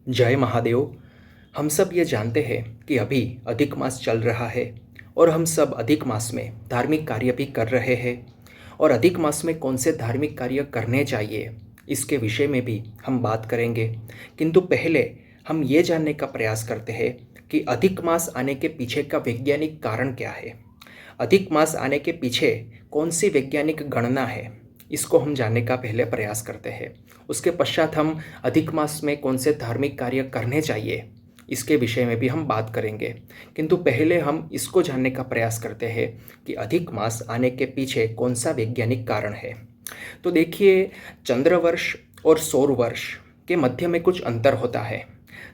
जय महादेव। हम सब ये जानते हैं कि अभी अधिक मास चल रहा है और हम सब अधिक मास में धार्मिक कार्य भी कर रहे हैं। और अधिक मास में कौन से धार्मिक कार्य करने चाहिए इसके विषय में भी हम बात करेंगे। किंतु पहले हम ये जानने का प्रयास करते हैं कि अधिक मास आने के पीछे का वैज्ञानिक कारण क्या है। अधिक मास आने के पीछे कौन सी वैज्ञानिक गणना है, इसको हम जानने का पहले प्रयास करते हैं। उसके पश्चात हम अधिक मास में कौन से धार्मिक कार्य करने चाहिए इसके विषय में भी हम बात करेंगे। किंतु पहले हम इसको जानने का प्रयास करते हैं कि अधिक मास आने के पीछे कौन सा वैज्ञानिक कारण है। तो देखिए, चंद्रवर्ष और सौरवर्ष के मध्य में कुछ अंतर होता है।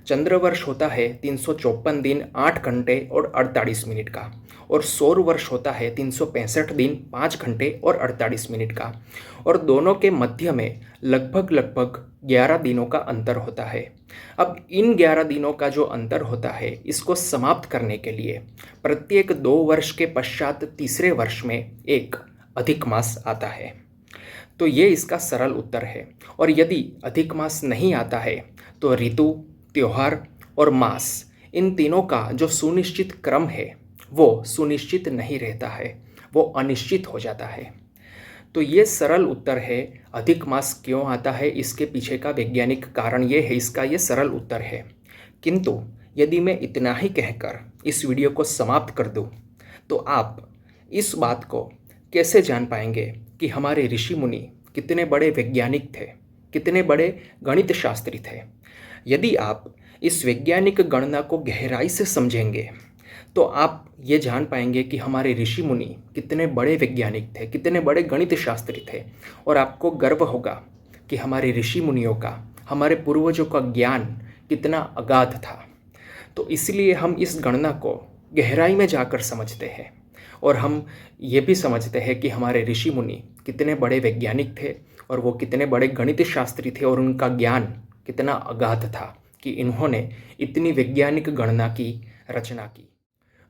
चंद्रवर्ष होता है 354 दिन 8 घंटे और 48 मिनट का, और सौर वर्ष होता है 365 दिन 5 घंटे और 48 मिनट का। और दोनों के मध्य में लगभग 11 दिनों का अंतर होता है। अब इन 11 दिनों का जो अंतर होता है, इसको समाप्त करने के लिए प्रत्येक 2 वर्ष के पश्चात तीसरे वर्ष में एक अधिक मास आता है। तो ये इसका सरल उत्तर है। और यदि अधिक मास नहीं आता है तो ऋतु, त्योहार और मास, इन तीनों का जो सुनिश्चित क्रम है वो सुनिश्चित नहीं रहता है, वो अनिश्चित हो जाता है। तो ये सरल उत्तर है, अधिक मास क्यों आता है इसके पीछे का वैज्ञानिक कारण ये है, इसका ये सरल उत्तर है। किंतु यदि मैं इतना ही कहकर इस वीडियो को समाप्त कर दूं, तो आप इस बात को कैसे जान पाएंगे कि हमारे ऋषि मुनि कितने बड़े वैज्ञानिक थे, कितने बड़े गणित शास्त्री थे। यदि आप इस वैज्ञानिक गणना को गहराई से समझेंगे तो आप ये जान पाएंगे कि हमारे ऋषि मुनि कितने बड़े वैज्ञानिक थे, कितने बड़े गणित शास्त्री थे। और आपको गर्व होगा कि हमारे ऋषि मुनियों का, हमारे पूर्वजों का ज्ञान कितना अगाध था। तो इसलिए हम इस गणना को गहराई में जाकर समझते हैं, और हम ये भी समझते हैं कि हमारे ऋषि मुनि कितने बड़े वैज्ञानिक थे और वो कितने बड़े गणित शास्त्री थे, और उनका ज्ञान कितना अगाध था कि इन्होंने इतनी वैज्ञानिक गणना की रचना की।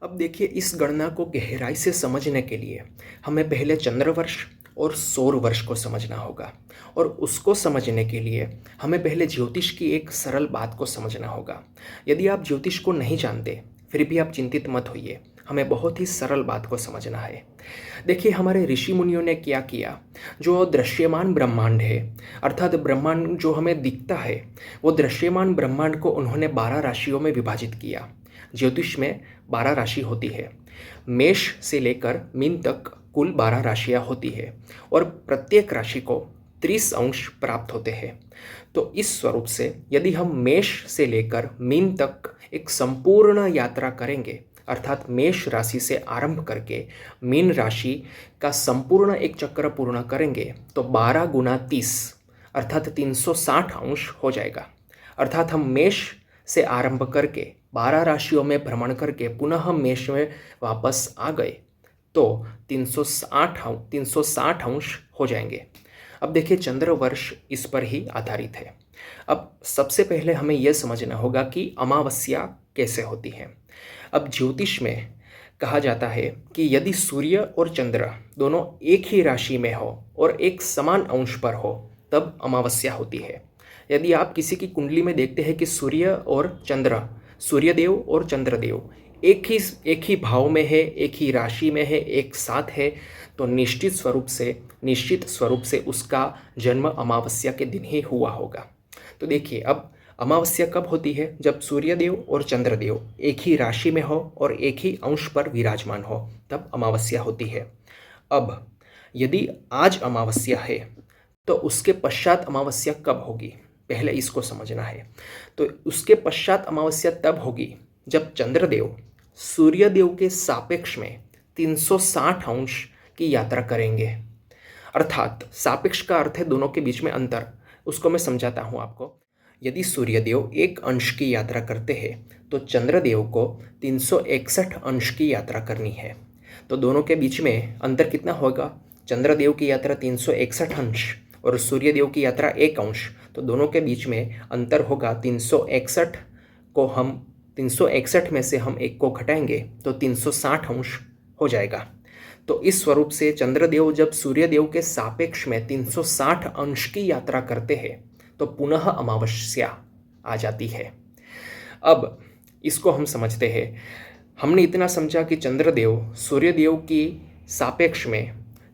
अब देखिए, इस गणना को गहराई से समझने के लिए हमें पहले चंद्रवर्ष और सौरवर्ष को समझना होगा, और उसको समझने के लिए हमें पहले ज्योतिष की एक सरल बात को समझना होगा। यदि आप ज्योतिष को नहीं जानते फिर भी आप चिंतित मत होइए, हमें बहुत ही सरल बात को समझना है। देखिए, हमारे ऋषि मुनियों ने क्या किया, जो दृश्यमान ब्रह्मांड है, अर्थात ब्रह्मांड जो हमें दिखता है, वो दृश्यमान ब्रह्मांड को उन्होंने 12 राशियों में विभाजित किया। ज्योतिष में 12 राशि होती है। मेष से लेकर मीन तक कुल 12 राशियाँ होती है, और प्रत्येक राशि को 30 अंश प्राप्त होते हैं। तो इस स्वरूप से यदि हम मेष से लेकर मीन तक एक संपूर्ण यात्रा करेंगे, अर्थात मेष राशि से आरंभ करके मीन राशि का संपूर्ण एक चक्र पूर्ण करेंगे, तो 12 गुना 30 अर्थात 360 अंश हो जाएगा। अर्थात हम मेष से आरंभ करके 12 राशियों में भ्रमण करके पुनः मेष में वापस आ गए तो 360 अंश हो जाएंगे। अब देखिए, चंद्रवर्ष इस पर ही आधारित है। अब सबसे पहले हमें यह समझना होगा कि अमावस्या कैसे होती है। अब ज्योतिष में कहा जाता है कि यदि सूर्य और चंद्र दोनों एक ही राशि में हो और एक समान अंश पर हो तब अमावस्या होती है। यदि आप किसी की कुंडली में देखते हैं कि सूर्य और चंद्र, सूर्यदेव और चंद्रदेव एक ही भाव में है, एक ही राशि में है, एक साथ है, तो निश्चित स्वरूप से उसका जन्म अमावस्या के दिन ही हुआ होगा। तो देखिए, अब अमावस्या कब होती है? जब सूर्यदेव और चंद्रदेव एक ही राशि में हो और एक ही अंश पर विराजमान हो, तब अमावस्या होती है। अब यदि आज अमावस्या है तो उसके पश्चात अमावस्या कब होगी, पहले इसको समझना है। तो उसके पश्चात अमावस्या तब होगी जब चंद्रदेव सूर्यदेव के सापेक्ष में 360 अंश की यात्रा करेंगे। अर्थात सापेक्ष का अर्थ है दोनों के बीच में अंतर। उसको मैं समझाता हूँ आपको। यदि सूर्यदेव एक अंश की यात्रा करते हैं तो चंद्रदेव को 361 अंश की यात्रा करनी है। तो दोनों के बीच में अंतर कितना होगा? चंद्रदेव की यात्रा 361 अंश और सूर्यदेव की यात्रा 1 अंश, तो दोनों के बीच में अंतर होगा 361 को हम 361 में से हम 1 को घटाएंगे तो 360 अंश हो जाएगा। तो इस स्वरूप से चंद्रदेव जब सूर्यदेव के सापेक्ष में 360 अंश की यात्रा करते हैं तो पुनः अमावस्या आ जाती है। अब इसको हम समझते हैं। हमने इतना समझा कि चंद्रदेव सूर्यदेव की सापेक्ष में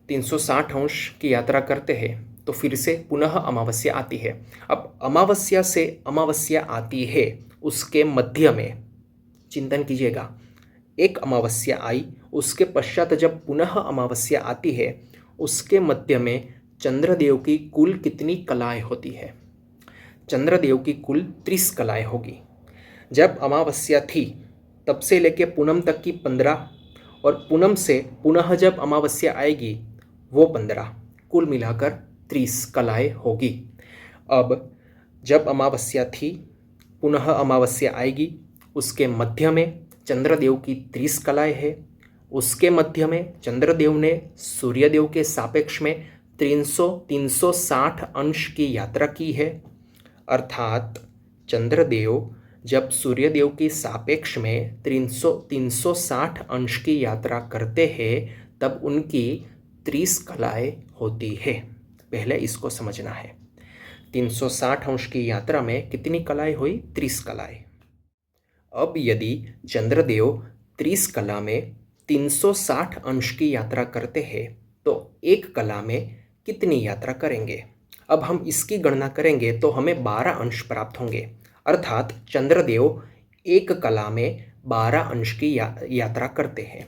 360 अंश की यात्रा करते हैं, तो फिर से पुनः अमावस्या आती है। अब अमावस्या से अमावस्या आती है, उसके मध्य में चिंतन कीजिएगा, एक अमावस्या आई, उसके पश्चात जब पुनः अमावस्या आती है, उसके मध्य में चंद्रदेव की कुल कितनी कलाएं होती है? चंद्रदेव की कुल 30 कलाएं होगी। जब अमावस्या थी तब से लेके पूनम तक की 15, और पूनम से पुनः जब अमावस्या आएगी वो 15, कुल मिलाकर 30 कलाएं होगी। अब जब अमावस्या थी, पुनः अमावस्या आएगी, उसके मध्य में चंद्रदेव की 30 कलाएं है, उसके मध्य में चंद्रदेव ने सूर्यदेव के सापेक्ष में 360 अंश की यात्रा की है। अर्थात चंद्रदेव जब सूर्यदेव की सापेक्ष में 360 अंश की यात्रा करते हैं तब उनकी 30 कलाएं होती है। पहले इसको समझना है। 360 अंश की यात्रा में कितनी कलाएं हुई? 30 कलाएं। अब यदि चंद्रदेव 30 कला में 360 अंश की यात्रा करते हैं तो एक कला में कितनी यात्रा करेंगे? अब हम इसकी गणना करेंगे तो हमें 12 अंश प्राप्त होंगे। अर्थात चंद्रदेव एक कला में 12 अंश की यात्रा करते हैं।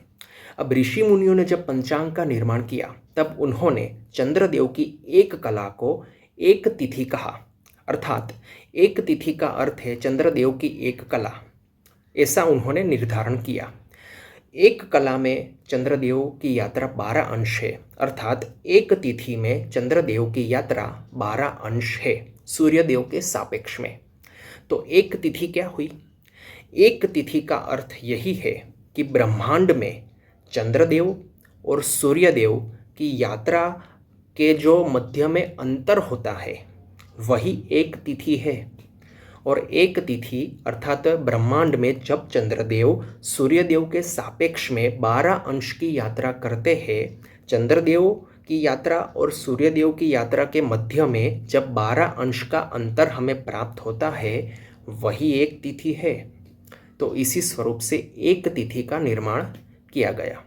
अब ऋषि मुनियों ने जब पंचांग का निर्माण किया तब उन्होंने चंद्रदेव की एक कला को एक तिथि कहा। अर्थात एक तिथि का अर्थ है चंद्रदेव की एक कला, ऐसा उन्होंने निर्धारण किया। एक कला में चंद्रदेव की यात्रा 12 अंश है, अर्थात एक तिथि में चंद्रदेव की यात्रा 12 अंश है सूर्यदेव के सापेक्ष में। तो एक तिथि क्या हुई? एक तिथि का अर्थ यही है कि ब्रह्मांड में चंद्रदेव और सूर्यदेव की यात्रा के जो मध्य में अंतर होता है वही एक तिथि है। और एक तिथि अर्थात ब्रह्मांड में जब चंद्रदेव सूर्यदेव के सापेक्ष में 12 अंश की यात्रा करते हैं, चंद्रदेव की यात्रा और सूर्यदेव की यात्रा के मध्य में जब 12 अंश का अंतर हमें प्राप्त होता है वही एक तिथि है। तो इसी स्वरूप से एक तिथि का निर्माण किया गया।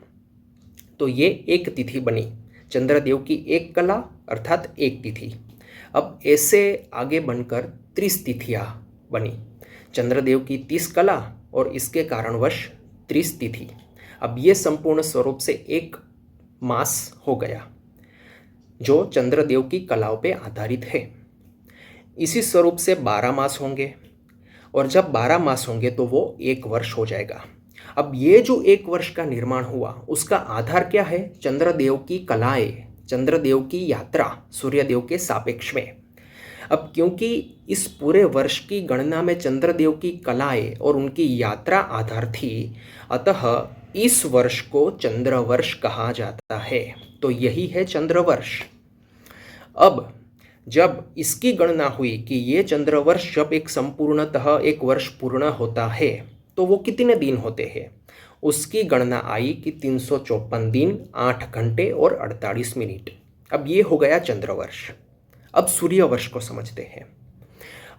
तो ये एक तिथि बनी, चंद्रदेव की एक कला अर्थात एक तिथि। अब ऐसे आगे बनकर 30 तिथियाँ बनी, चंद्रदेव की 30 कला और इसके कारणवश 30 तिथि। अब ये संपूर्ण स्वरूप से एक मास हो गया जो चंद्रदेव की कलाओं पे आधारित है। इसी स्वरूप से 12 मास होंगे, और जब 12 मास होंगे तो वो एक वर्ष हो जाएगा। अब ये जो एक वर्ष का निर्माण हुआ उसका आधार क्या है? चंद्रदेव की कलाएं, चंद्रदेव की यात्रा सूर्यदेव के सापेक्ष में। अब क्योंकि इस पूरे वर्ष की गणना में चंद्रदेव की कलाएं और उनकी यात्रा आधार थी, अतः इस वर्ष को चंद्रवर्ष कहा जाता है। तो यही है चंद्रवर्ष। अब जब इसकी गणना हुई कि ये चंद्रवर्ष जब एक संपूर्णतः एक वर्ष पूर्ण होता है तो वो कितने दिन होते हैं, उसकी गणना आई कि 354 दिन 8 घंटे और 48 मिनट। अब ये हो गया चंद्रवर्ष। अब सूर्यवर्ष को समझते हैं।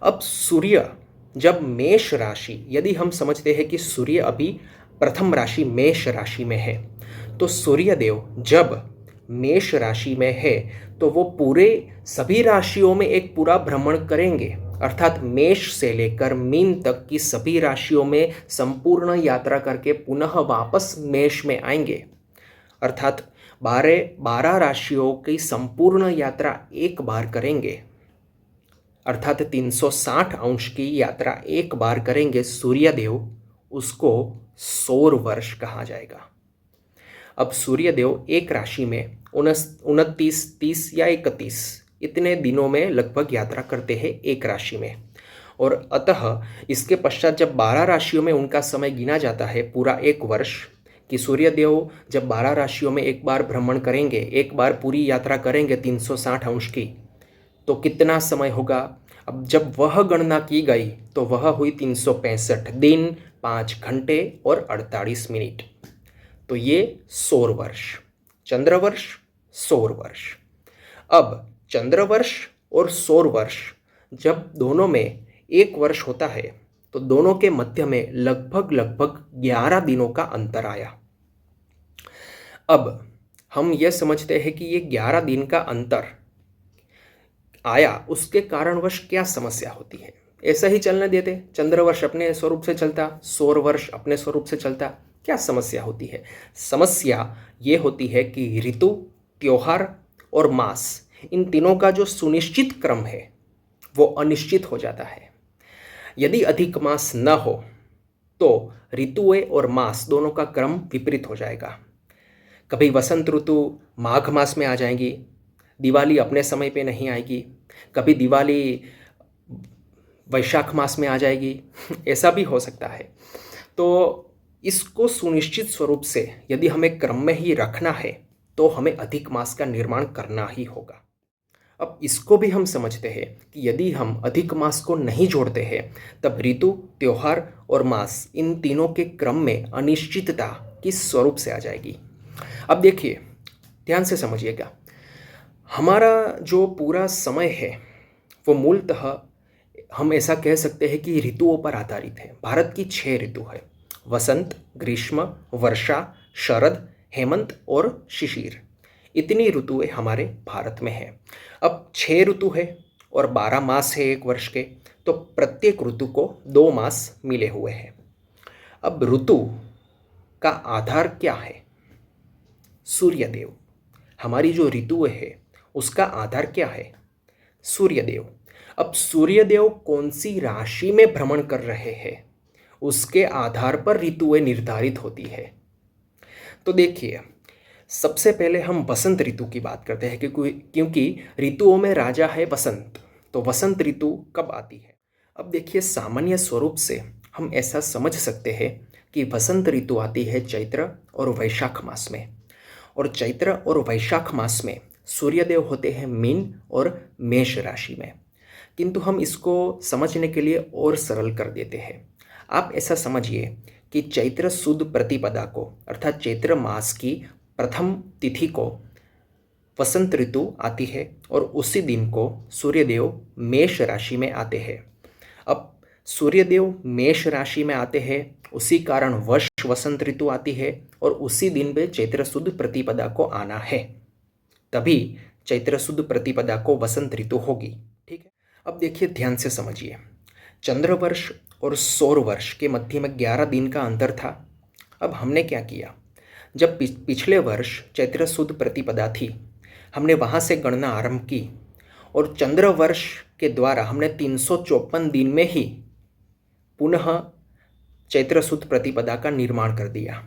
अब सूर्य जब मेष राशि, यदि हम समझते हैं कि सूर्य अभी प्रथम राशि मेष राशि में है, तो सूर्यदेव जब मेष राशि में है तो वो पूरे सभी राशियों में एक पूरा भ्रमण करेंगे, अर्थात मेष से लेकर मीन तक की सभी राशियों में संपूर्ण यात्रा करके पुनः वापस मेष में आएंगे। अर्थात 12 राशियों की संपूर्ण यात्रा एक बार करेंगे, अर्थात 360 अंश की यात्रा एक बार करेंगे सूर्यदेव, उसको सौर वर्ष कहा जाएगा। अब सूर्यदेव एक राशि में 29, 30 या 31 इतने दिनों में लगभग यात्रा करते हैं एक राशि में, और अतः इसके पश्चात जब 12 राशियों में उनका समय गिना जाता है पूरा एक वर्ष, कि सूर्यदेव जब 12 राशियों में एक बार भ्रमण करेंगे, एक बार पूरी यात्रा करेंगे 360 अंश की, तो कितना समय होगा? अब जब वह गणना की गई तो वह हुई 365 दिन 5 घंटे और 48 मिनट। तो ये सौर वर्ष, चंद्रवर्ष, सौर वर्ष। अब चंद्रवर्ष और सौर वर्ष जब दोनों में एक वर्ष होता है तो दोनों के मध्य में लगभग 11 दिनों का अंतर आया। अब हम यह समझते हैं कि ये 11 दिन का अंतर आया, उसके कारणवश क्या समस्या होती है। ऐसा ही चलने देते, चंद्रवर्ष अपने स्वरूप से चलता, सौर वर्ष अपने स्वरूप से चलता, क्या समस्या होती है। समस्या ये होती है कि ऋतु, त्योहार और मास, इन तीनों का जो सुनिश्चित क्रम है वो अनिश्चित हो जाता है। यदि अधिक मास न हो तो ऋतुएं और मास दोनों का क्रम विपरीत हो जाएगा। कभी वसंत ऋतु माघ मास में आ जाएंगी, दिवाली अपने समय पे नहीं आएगी, कभी दिवाली वैशाख मास में आ जाएगी ऐसा भी हो सकता है। तो इसको सुनिश्चित स्वरूप से यदि हमें क्रम में ही रखना है तो हमें अधिक मास का निर्माण करना ही होगा। अब इसको भी हम समझते हैं कि यदि हम अधिक मास को नहीं जोड़ते हैं तब ऋतु, त्योहार और मास, इन तीनों के क्रम में अनिश्चितता किस स्वरूप से आ जाएगी। अब देखिए, ध्यान से समझिएगा, हमारा जो पूरा समय है वो मूलतः हम ऐसा कह सकते हैं कि ऋतुओं पर आधारित है। भारत की 6 ऋतु है, वसंत, ग्रीष्म, वर्षा, शरद, हेमंत और शिशिर। इतनी ऋतुएं हमारे भारत में हैं। अब 6 ऋतु है और 12 मास है एक वर्ष के, तो प्रत्येक ऋतु को 2 मास मिले हुए हैं। अब ऋतु का आधार क्या है? सूर्यदेव। हमारी जो ऋतुएं है उसका आधार क्या है? सूर्यदेव। अब सूर्यदेव कौन सी राशि में भ्रमण कर रहे हैं उसके आधार पर ऋतुएं निर्धारित होती है। तो देखिए, सबसे पहले हम वसंत ऋतु की बात करते हैं क्योंकि ऋतुओं में राजा है वसंत। तो वसंत ऋतु कब आती है? अब देखिए, सामान्य स्वरूप से हम ऐसा समझ सकते हैं कि वसंत ऋतु आती है चैत्र और वैशाख मास में, और चैत्र और वैशाख मास में सूर्यदेव होते हैं मीन और मेष राशि में। किंतु हम इसको समझने के लिए और सरल कर देते हैं। आप ऐसा समझिए कि चैत्र सुद प्रतिपदा को, अर्थात चैत्र मास की प्रथम तिथि को वसंत ऋतु आती है और उसी दिन को सूर्यदेव मेष राशि में आते हैं। अब सूर्यदेव मेष राशि में आते हैं, उसी कारण वश वसंत ऋतु आती है और उसी दिन पे चैत्र सुद प्रतिपदा को आना है, तभी चैत्र सुद प्रतिपदा को वसंत ऋतु होगी। ठीक है, अब देखिए, ध्यान से समझिए, चंद्रवर्ष और सौर वर्ष के मध्य में 11 दिन का अंतर था। अब हमने क्या किया, जब पिछले वर्ष चैत्र सुद प्रतिपदा थी, हमने वहाँ से गणना आरंभ की और चंद्र वर्ष के द्वारा हमने 354 दिन में ही पुनः चैत्र सुद प्रतिपदा का निर्माण कर दिया।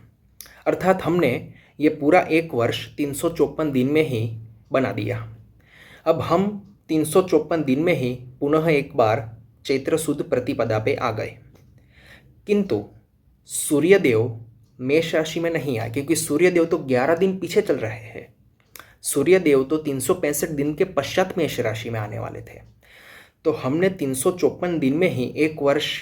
अर्थात हमने ये पूरा एक वर्ष 354 दिन में ही बना दिया। अब हम 354 दिन में ही पुनः एक बार चैत्र सुद प्रतिपदा पे आ गए, किंतु सूर्यदेव मेष राशि में नहीं आए, क्योंकि सूर्यदेव तो 11 दिन पीछे चल रहे हैं। सूर्यदेव तो 365 दिन के पश्चात मेष राशि में आने वाले थे। तो हमने 354 दिन में ही एक वर्ष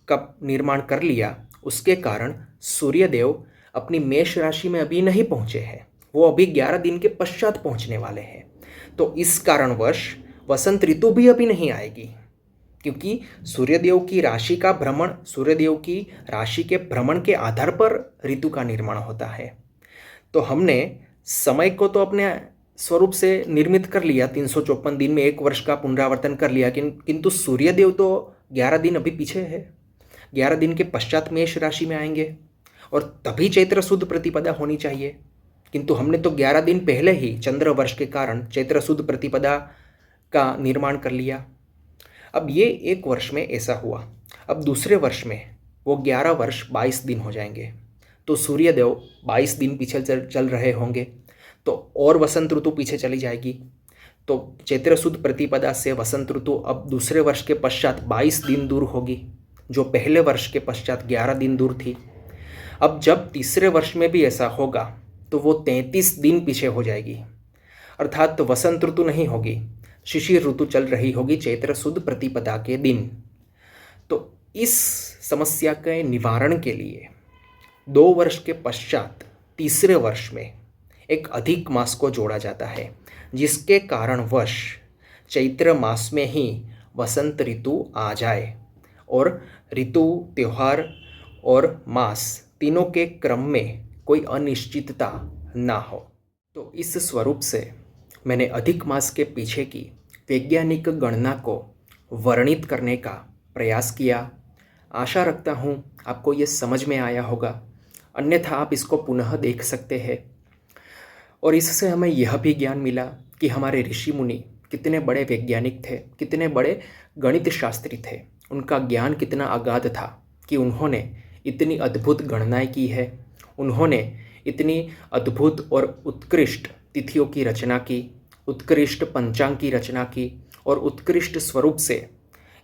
का निर्माण कर लिया। उसके कारण सूर्यदेव अपनी मेष राशि में अभी नहीं पहुँचे हैं, वो अभी 11 दिन के पश्चात पहुँचने वाले हैं। तो इस कारणवश वसंत ऋतु भी अभी नहीं आएगी, क्योंकि सूर्यदेव की राशि का भ्रमण, सूर्यदेव की राशि के भ्रमण के आधार पर ऋतु का निर्माण होता है। तो हमने समय को तो अपने स्वरूप से निर्मित कर लिया, 354 दिन में एक वर्ष का पुनरावर्तन कर लिया, किंतु सूर्यदेव तो 11 दिन अभी पीछे है। 11 दिन के पश्चात मेष राशि में आएंगे और तभी चैत्र सुद प्रतिपदा होनी चाहिए, किंतु हमने तो 11 दिन पहले ही चंद्र वर्ष के कारण चैत्र सुद प्रतिपदा का निर्माण कर लिया। अब ये एक वर्ष में ऐसा हुआ। अब दूसरे वर्ष में वो 11 वर्ष 22 दिन हो जाएंगे, तो सूर्यदेव 22 दिन पीछे चल रहे होंगे, तो और वसंत ऋतु पीछे चली जाएगी। तो चैत्र सुद प्रतिपदा से वसंत ऋतु अब दूसरे वर्ष के पश्चात 22 दिन दूर होगी, जो पहले वर्ष के पश्चात 11 दिन दूर थी। अब जब तीसरे वर्ष में भी ऐसा होगा तो वो 33 दिन पीछे हो जाएगी, अर्थात वसंत ऋतु नहीं होगी, शिशिर ऋतु चल रही होगी चैत्र सुद प्रतिपदा के दिन। तो इस समस्या के निवारण के लिए 2 वर्ष के पश्चात तीसरे वर्ष में एक अधिक मास को जोड़ा जाता है, जिसके कारणवश चैत्र मास में ही वसंत ऋतु आ जाए और ऋतु, त्यौहार और मास तीनों के क्रम में कोई अनिश्चितता ना हो। तो इस स्वरूप से मैंने अधिक मास के पीछे की वैज्ञानिक गणना को वर्णित करने का प्रयास किया। आशा रखता हूँ आपको ये समझ में आया होगा, अन्यथा आप इसको पुनः देख सकते हैं। और इससे हमें यह भी ज्ञान मिला कि हमारे ऋषि मुनि कितने बड़े वैज्ञानिक थे, कितने बड़े गणित शास्त्री थे। उनका ज्ञान कितना अगाध था कि उन्होंने इतनी अद्भुत गणनाएं की है, उन्होंने इतनी अद्भुत और उत्कृष्ट तिथियों की रचना की, उत्कृष्ट पंचांग की रचना की और उत्कृष्ट स्वरूप से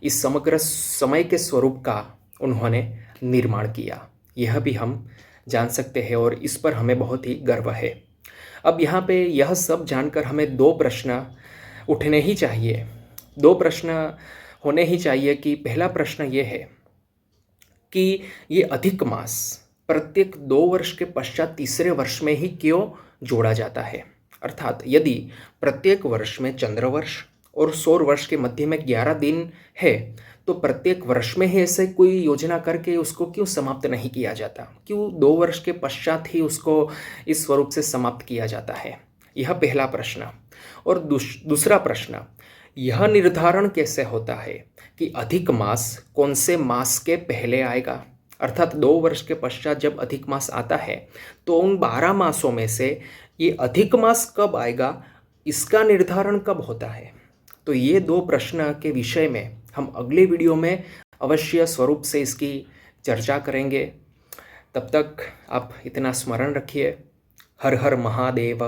इस समग्र समय के स्वरूप का उन्होंने निर्माण किया। यह भी हम जान सकते हैं और इस पर हमें बहुत ही गर्व है। अब यहाँ पे यह सब जानकर हमें दो प्रश्न उठने ही चाहिए, दो प्रश्न होने ही चाहिए कि पहला प्रश्न ये है कि ये अधिक मास प्रत्येक 2 वर्ष के पश्चात तीसरे वर्ष में ही क्यों जोड़ा जाता है। अर्थात यदि प्रत्येक वर्ष में चंद्रवर्ष और सौर वर्ष के मध्य में 11 दिन है, तो प्रत्येक वर्ष में ही ऐसे कोई योजना करके उसको क्यों समाप्त नहीं किया जाता, क्यों 2 वर्ष के पश्चात ही उसको इस स्वरूप से समाप्त किया जाता है। यह पहला प्रश्न। और दूसरा प्रश्न, यह निर्धारण कैसे होता है कि अधिक मास कौन से मास के पहले आएगा। अर्थात 2 वर्ष के पश्चात जब अधिक मास आता है तो उन 12 मासों में से ये अधिक मास कब आएगा, इसका निर्धारण कब होता है। तो ये दो प्रश्न के विषय में हम अगले वीडियो में अवश्य स्वरूप से इसकी चर्चा करेंगे। तब तक आप इतना स्मरण रखिए, हर हर महादेव।